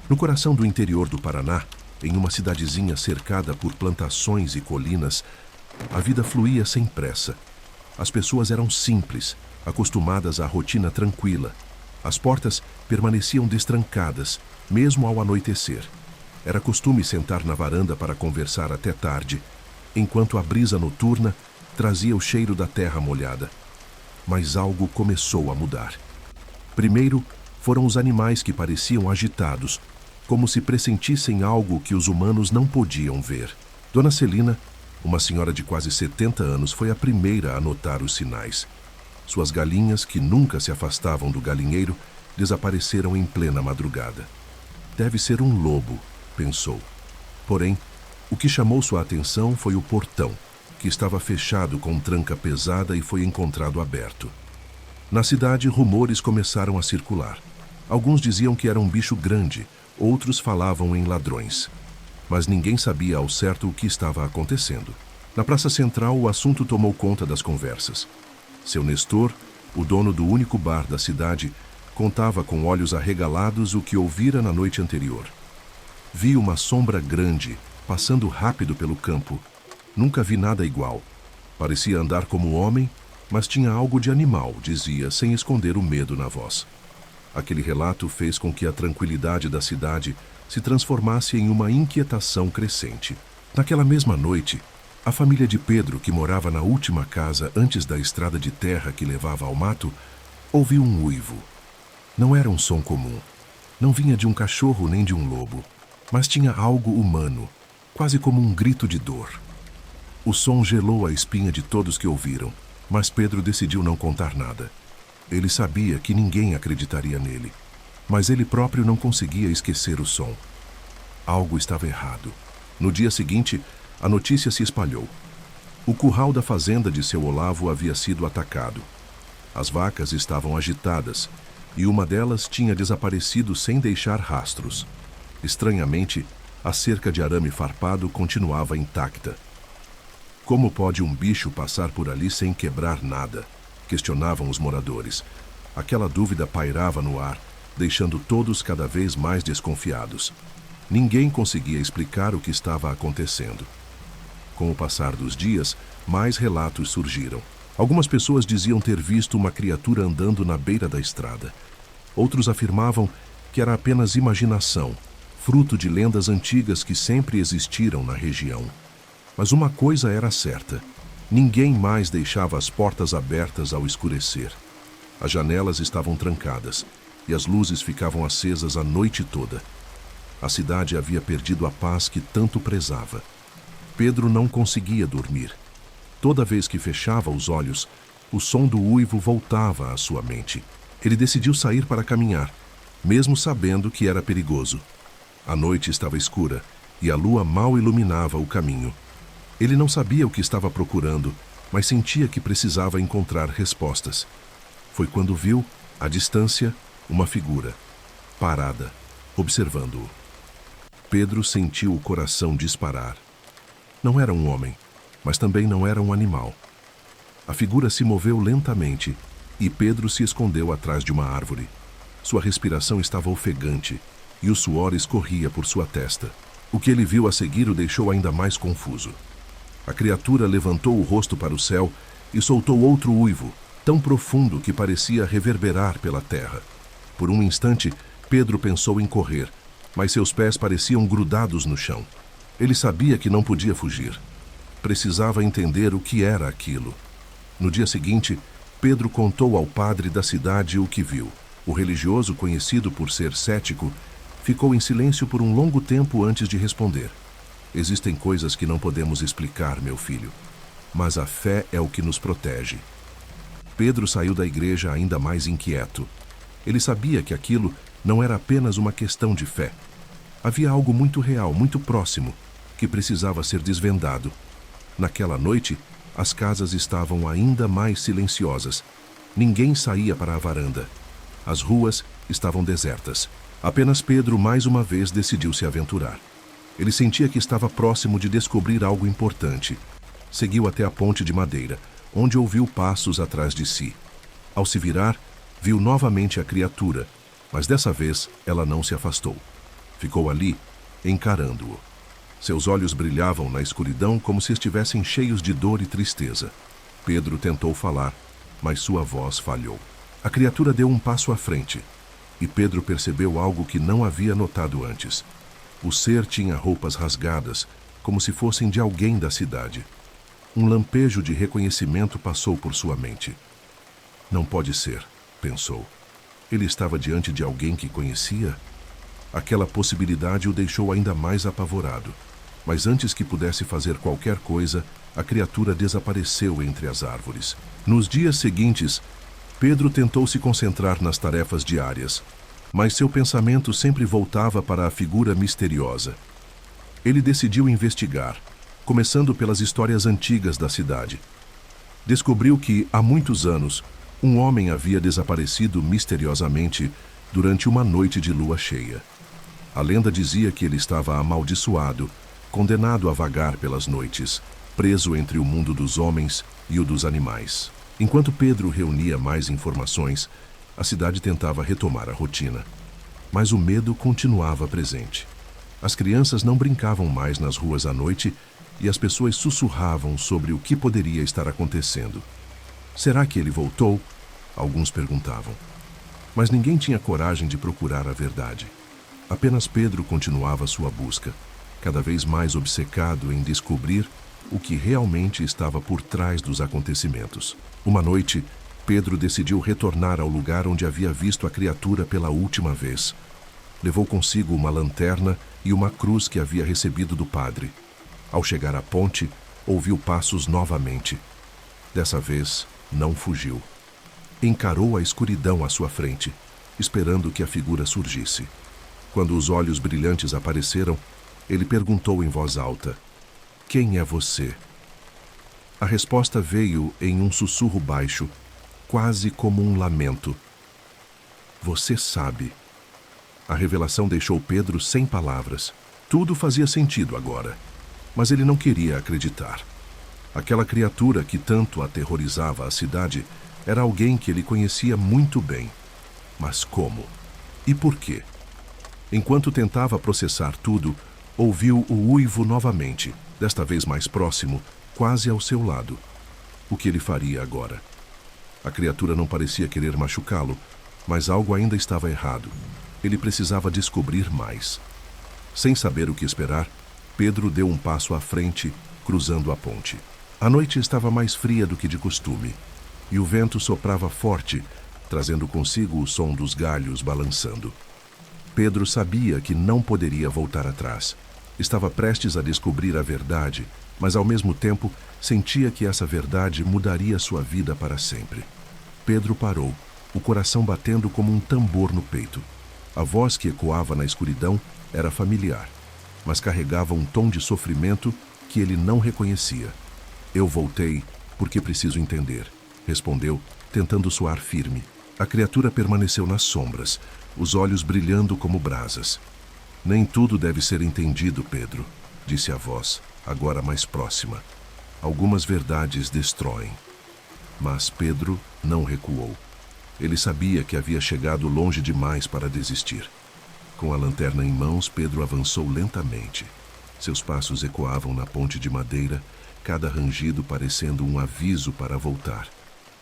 No coração do interior do Paraná, em uma cidadezinha cercada por plantações e colinas, a vida fluía sem pressa. As pessoas eram simples, acostumadas à rotina tranquila. As portas permaneciam destrancadas, mesmo ao anoitecer. Era costume sentar na varanda para conversar até tarde, enquanto a brisa noturna trazia o cheiro da terra molhada. Mas algo começou a mudar. Primeiro, foram os animais que pareciam agitados, como se pressentissem algo que os humanos não podiam ver. Dona Celina, uma senhora de quase 70 anos, foi a primeira a notar os sinais. Suas galinhas, que nunca se afastavam do galinheiro, desapareceram em plena madrugada. Deve ser um lobo, pensou. Porém, o que chamou sua atenção foi o portão, que estava fechado com tranca pesada e foi encontrado aberto. Na cidade, rumores começaram a circular. Alguns diziam que era um bicho grande, outros falavam em ladrões. Mas ninguém sabia ao certo o que estava acontecendo. Na praça central, o assunto tomou conta das conversas. Seu Nestor, o dono do único bar da cidade, contava com olhos arregalados o que ouvira na noite anterior. Vi uma sombra grande, passando rápido pelo campo. Nunca vi nada igual. Parecia andar como homem, mas tinha algo de animal, dizia, sem esconder o medo na voz. Aquele relato fez com que a tranquilidade da cidade se transformasse em uma inquietação crescente. Naquela mesma noite, a família de Pedro, que morava na última casa antes da estrada de terra que levava ao mato, ouviu um uivo. Não era um som comum. Não vinha de um cachorro nem de um lobo, mas tinha algo humano, quase como um grito de dor. O som gelou a espinha de todos que ouviram, mas Pedro decidiu não contar nada. Ele sabia que ninguém acreditaria nele, mas ele próprio não conseguia esquecer o som. Algo estava errado. No dia seguinte, a notícia se espalhou. O curral da fazenda de seu Olavo havia sido atacado. As vacas estavam agitadas e uma delas tinha desaparecido sem deixar rastros. Estranhamente, a cerca de arame farpado continuava intacta. Como pode um bicho passar por ali sem quebrar nada? Questionavam os moradores. Aquela dúvida pairava no ar, deixando todos cada vez mais desconfiados. Ninguém conseguia explicar o que estava acontecendo. Com o passar dos dias, mais relatos surgiram. Algumas pessoas diziam ter visto uma criatura andando na beira da estrada. Outros afirmavam que era apenas imaginação, fruto de lendas antigas que sempre existiram na região. Mas uma coisa era certa: ninguém mais deixava as portas abertas ao escurecer. As janelas estavam trancadas e as luzes ficavam acesas a noite toda. A cidade havia perdido a paz que tanto prezava. Pedro não conseguia dormir. Toda vez que fechava os olhos, o som do uivo voltava à sua mente. Ele decidiu sair para caminhar, mesmo sabendo que era perigoso. A noite estava escura e a lua mal iluminava o caminho. Ele não sabia o que estava procurando, mas sentia que precisava encontrar respostas. Foi quando viu, à distância, uma figura, parada, observando-o. Pedro sentiu o coração disparar. Não era um homem, mas também não era um animal. A figura se moveu lentamente e Pedro se escondeu atrás de uma árvore. Sua respiração estava ofegante e o suor escorria por sua testa. O que ele viu a seguir o deixou ainda mais confuso. A criatura levantou o rosto para o céu e soltou outro uivo, tão profundo que parecia reverberar pela terra. Por um instante, Pedro pensou em correr, mas seus pés pareciam grudados no chão. Ele sabia que não podia fugir. Precisava entender o que era aquilo. No dia seguinte, Pedro contou ao padre da cidade o que viu. O religioso, conhecido por ser cético, ficou em silêncio por um longo tempo antes de responder. Existem coisas que não podemos explicar, meu filho, mas a fé é o que nos protege. Pedro saiu da igreja ainda mais inquieto. Ele sabia que aquilo não era apenas uma questão de fé. Havia algo muito real, muito próximo, que precisava ser desvendado. Naquela noite, as casas estavam ainda mais silenciosas. Ninguém saía para a varanda. As ruas estavam desertas. Apenas Pedro mais uma vez decidiu se aventurar. Ele sentia que estava próximo de descobrir algo importante. Seguiu até a ponte de madeira, onde ouviu passos atrás de si. Ao se virar, viu novamente a criatura, mas dessa vez ela não se afastou. Ficou ali, encarando-o. Seus olhos brilhavam na escuridão como se estivessem cheios de dor e tristeza. Pedro tentou falar, mas sua voz falhou. A criatura deu um passo à frente, e Pedro percebeu algo que não havia notado antes. O ser tinha roupas rasgadas, como se fossem de alguém da cidade. Um lampejo de reconhecimento passou por sua mente. Não pode ser, pensou. Ele estava diante de alguém que conhecia? Aquela possibilidade o deixou ainda mais apavorado. Mas antes que pudesse fazer qualquer coisa, a criatura desapareceu entre as árvores. Nos dias seguintes, Pedro tentou se concentrar nas tarefas diárias, mas seu pensamento sempre voltava para a figura misteriosa. Ele decidiu investigar, começando pelas histórias antigas da cidade. Descobriu que, há muitos anos, um homem havia desaparecido misteriosamente durante uma noite de lua cheia. A lenda dizia que ele estava amaldiçoado, condenado a vagar pelas noites, preso entre o mundo dos homens e o dos animais. Enquanto Pedro reunia mais informações, a cidade tentava retomar a rotina. Mas o medo continuava presente. As crianças não brincavam mais nas ruas à noite e as pessoas sussurravam sobre o que poderia estar acontecendo. Será que ele voltou? Alguns perguntavam. Mas ninguém tinha coragem de procurar a verdade. Apenas Pedro continuava sua busca, cada vez mais obcecado em descobrir o que realmente estava por trás dos acontecimentos. Uma noite, Pedro decidiu retornar ao lugar onde havia visto a criatura pela última vez. Levou consigo uma lanterna e uma cruz que havia recebido do padre. Ao chegar à ponte, ouviu passos novamente. Dessa vez, não fugiu. Encarou a escuridão à sua frente, esperando que a figura surgisse. Quando os olhos brilhantes apareceram, ele perguntou em voz alta: "Quem é você?" A resposta veio em um sussurro baixo, quase como um lamento: "Você sabe." A revelação deixou Pedro sem palavras. Tudo fazia sentido agora, mas ele não queria acreditar. Aquela criatura que tanto aterrorizava a cidade era alguém que ele conhecia muito bem. Mas como? E por quê? Enquanto tentava processar tudo, ouviu o uivo novamente, desta vez mais próximo, quase ao seu lado. O que ele faria agora? A criatura não parecia querer machucá-lo, mas algo ainda estava errado. Ele precisava descobrir mais. Sem saber o que esperar, Pedro deu um passo à frente, cruzando a ponte. A noite estava mais fria do que de costume, e o vento soprava forte, trazendo consigo o som dos galhos balançando. Pedro sabia que não poderia voltar atrás. Estava prestes a descobrir a verdade, mas ao mesmo tempo sentia que essa verdade mudaria sua vida para sempre. Pedro parou, o coração batendo como um tambor no peito. A voz que ecoava na escuridão era familiar, mas carregava um tom de sofrimento que ele não reconhecia. "Eu voltei porque preciso entender", respondeu, tentando soar firme. A criatura permaneceu nas sombras, os olhos brilhando como brasas. "Nem tudo deve ser entendido, Pedro", disse a voz, agora mais próxima. "Algumas verdades destroem." Mas Pedro não recuou. Ele sabia que havia chegado longe demais para desistir. Com a lanterna em mãos, Pedro avançou lentamente. Seus passos ecoavam na ponte de madeira, cada rangido parecendo um aviso para voltar.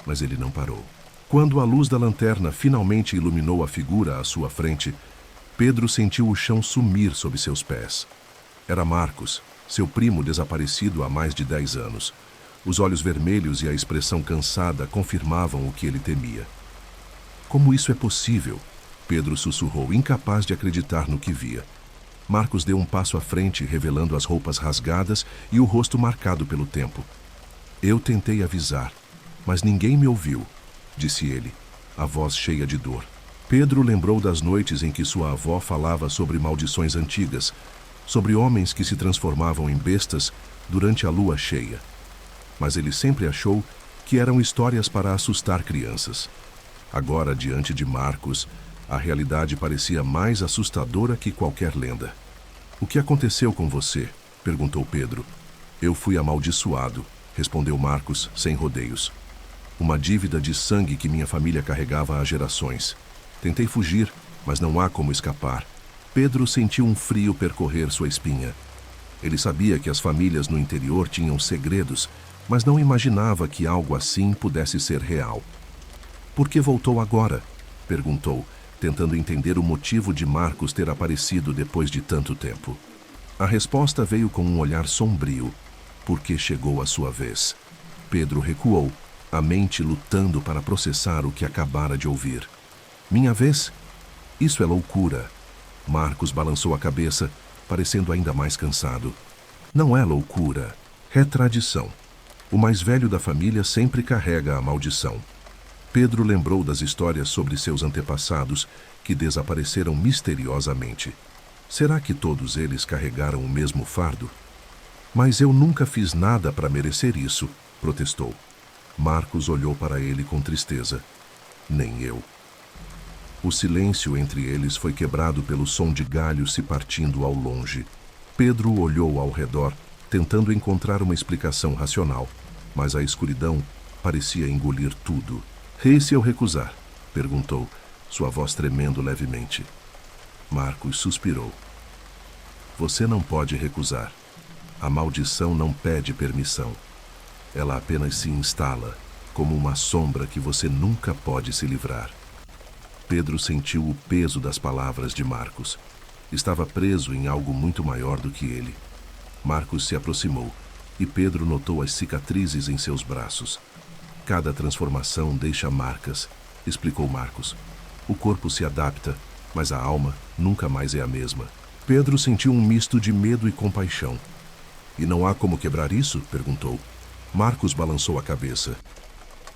Mas ele não parou. Quando a luz da lanterna finalmente iluminou a figura à sua frente, Pedro sentiu o chão sumir sob seus pés. Era Marcos, seu primo desaparecido há mais de 10 anos. Os olhos vermelhos e a expressão cansada confirmavam o que ele temia. "Como isso é possível?" Pedro sussurrou, incapaz de acreditar no que via. Marcos deu um passo à frente, revelando as roupas rasgadas e o rosto marcado pelo tempo. "Eu tentei avisar, mas ninguém me ouviu", disse ele, a voz cheia de dor. Pedro lembrou das noites em que sua avó falava sobre maldições antigas, sobre homens que se transformavam em bestas durante a lua cheia. Mas ele sempre achou que eram histórias para assustar crianças. Agora, diante de Marcos, a realidade parecia mais assustadora que qualquer lenda. "O que aconteceu com você?", perguntou Pedro. "Eu fui amaldiçoado", respondeu Marcos, sem rodeios. "Uma dívida de sangue que minha família carregava há gerações. Tentei fugir, mas não há como escapar. Pedro sentiu um frio percorrer sua espinha. Ele sabia que as famílias no interior tinham segredos, mas não imaginava que algo assim pudesse ser real. Por que voltou agora? Perguntou, tentando entender o motivo de Marcos ter aparecido depois de tanto tempo. A resposta veio com um olhar sombrio, porque chegou a sua vez. Pedro recuou, a mente lutando para processar o que acabara de ouvir. Minha vez? Isso é loucura. Marcos balançou a cabeça, parecendo ainda mais cansado. Não é loucura, é tradição. O mais velho da família sempre carrega a maldição. Pedro lembrou das histórias sobre seus antepassados que desapareceram misteriosamente. Será que todos eles carregaram o mesmo fardo? Mas eu nunca fiz nada para merecer isso, protestou. Marcos olhou para ele com tristeza. Nem eu. O silêncio entre eles foi quebrado pelo som de galhos se partindo ao longe. Pedro olhou ao redor, tentando encontrar uma explicação racional, mas a escuridão parecia engolir tudo. E se eu recusar? Perguntou, sua voz tremendo levemente. Marcos suspirou. Você não pode recusar. A maldição não pede permissão. Ela apenas se instala, como uma sombra que você nunca pode se livrar. Pedro sentiu o peso das palavras de Marcos. Estava preso em algo muito maior do que ele. Marcos se aproximou, e Pedro notou as cicatrizes em seus braços. Cada transformação deixa marcas, explicou Marcos. O corpo se adapta, mas a alma nunca mais é a mesma. Pedro sentiu um misto de medo e compaixão. E não há como quebrar isso? Perguntou. Marcos balançou a cabeça.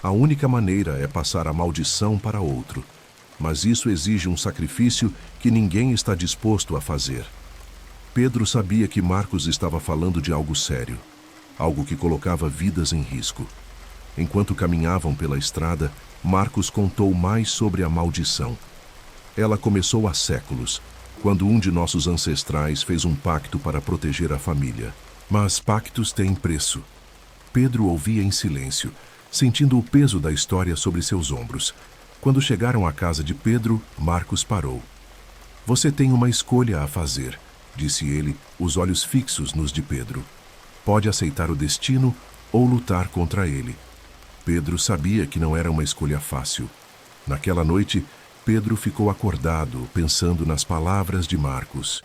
A única maneira é passar a maldição para outro. Mas isso exige um sacrifício que ninguém está disposto a fazer. Pedro sabia que Marcos estava falando de algo sério, algo que colocava vidas em risco. Enquanto caminhavam pela estrada, Marcos contou mais sobre a maldição. Ela começou há séculos, quando um de nossos ancestrais fez um pacto para proteger a família. Mas pactos têm preço. Pedro ouvia em silêncio, sentindo o peso da história sobre seus ombros. Quando chegaram à casa de Pedro, Marcos parou. Você tem uma escolha a fazer, disse ele, os olhos fixos nos de Pedro. Pode aceitar o destino ou lutar contra ele. Pedro sabia que não era uma escolha fácil. Naquela noite, Pedro ficou acordado, pensando nas palavras de Marcos.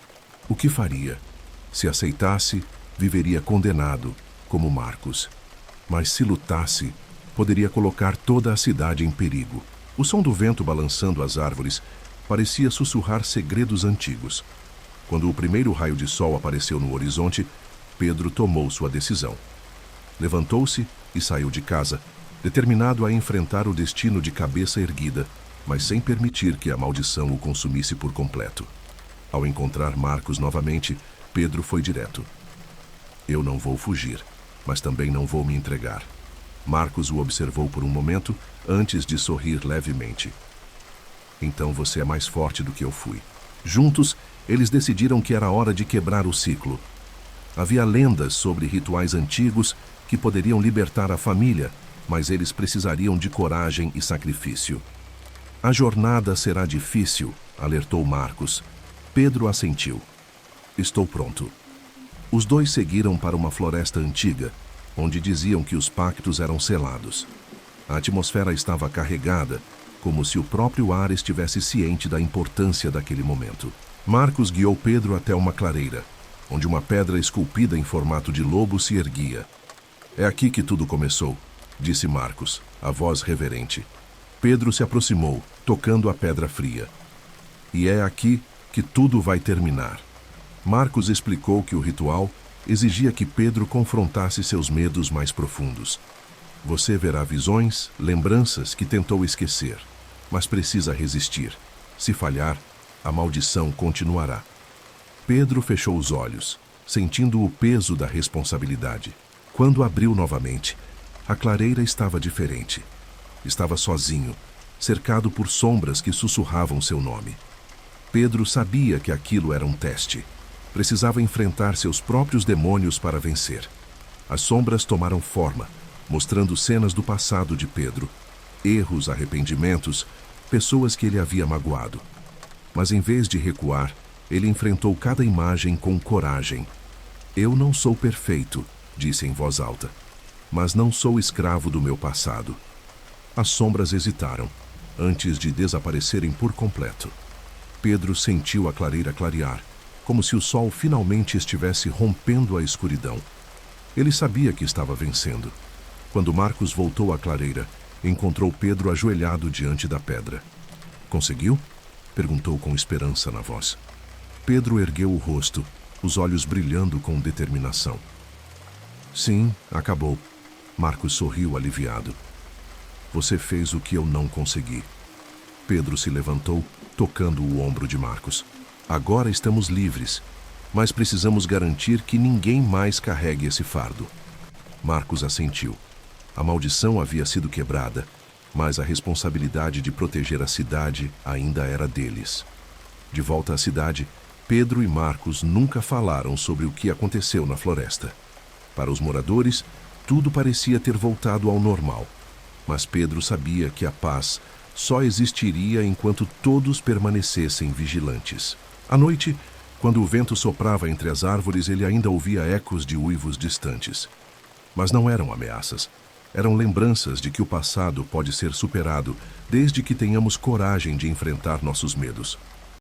O que faria? Se aceitasse, viveria condenado, como Marcos. Mas se lutasse, poderia colocar toda a cidade em perigo. O som do vento balançando as árvores parecia sussurrar segredos antigos. Quando o primeiro raio de sol apareceu no horizonte, Pedro tomou sua decisão. Levantou-se e saiu de casa, determinado a enfrentar o destino de cabeça erguida, mas sem permitir que a maldição o consumisse por completo. Ao encontrar Marcos novamente, Pedro foi direto. Eu não vou fugir, mas também não vou me entregar. Marcos o observou por um momento, antes de sorrir levemente. Então você é mais forte do que eu fui. Juntos, eles decidiram que era hora de quebrar o ciclo. Havia lendas sobre rituais antigos que poderiam libertar a família, mas eles precisariam de coragem e sacrifício. A jornada será difícil, alertou Marcos. Pedro assentiu. Estou pronto. Os dois seguiram para uma floresta antiga, onde diziam que os pactos eram selados. A atmosfera estava carregada, como se o próprio ar estivesse ciente da importância daquele momento. Marcos guiou Pedro até uma clareira, onde uma pedra esculpida em formato de lobo se erguia. É aqui que tudo começou, disse Marcos, a voz reverente. Pedro se aproximou, tocando a pedra fria. E é aqui que tudo vai terminar. Marcos explicou que o ritual exigia que Pedro confrontasse seus medos mais profundos. Você verá visões, lembranças que tentou esquecer, mas precisa resistir. Se falhar, a maldição continuará. Pedro fechou os olhos, sentindo o peso da responsabilidade. Quando abriu novamente, a clareira estava diferente. Estava sozinho, cercado por sombras que sussurravam seu nome. Pedro sabia que aquilo era um teste. Precisava enfrentar seus próprios demônios para vencer. As sombras tomaram forma, mostrando cenas do passado de Pedro, erros, arrependimentos, pessoas que ele havia magoado. Mas em vez de recuar, Ele enfrentou cada imagem com coragem. Eu não sou perfeito, disse em voz alta, mas não sou escravo do meu passado. As sombras hesitaram, antes de desaparecerem por completo. Pedro sentiu a clareira clarear, como se o sol finalmente estivesse rompendo a escuridão. Ele sabia que estava vencendo. Quando Marcos voltou à clareira, encontrou Pedro ajoelhado diante da pedra. Conseguiu? Perguntou com esperança na voz. Pedro ergueu o rosto, os olhos brilhando com determinação. Sim, acabou. Marcos sorriu aliviado. Você fez o que eu não consegui. Pedro se levantou, tocando o ombro de Marcos. Agora estamos livres, mas precisamos garantir que ninguém mais carregue esse fardo. Marcos assentiu. A maldição havia sido quebrada, mas a responsabilidade de proteger a cidade ainda era deles. De volta à cidade, Pedro e Marcos nunca falaram sobre o que aconteceu na floresta. Para os moradores, tudo parecia ter voltado ao normal. Mas Pedro sabia que a paz só existiria enquanto todos permanecessem vigilantes. À noite, quando o vento soprava entre as árvores, ele ainda ouvia ecos de uivos distantes. Mas não eram ameaças. Eram lembranças de que o passado pode ser superado desde que tenhamos coragem de enfrentar nossos medos.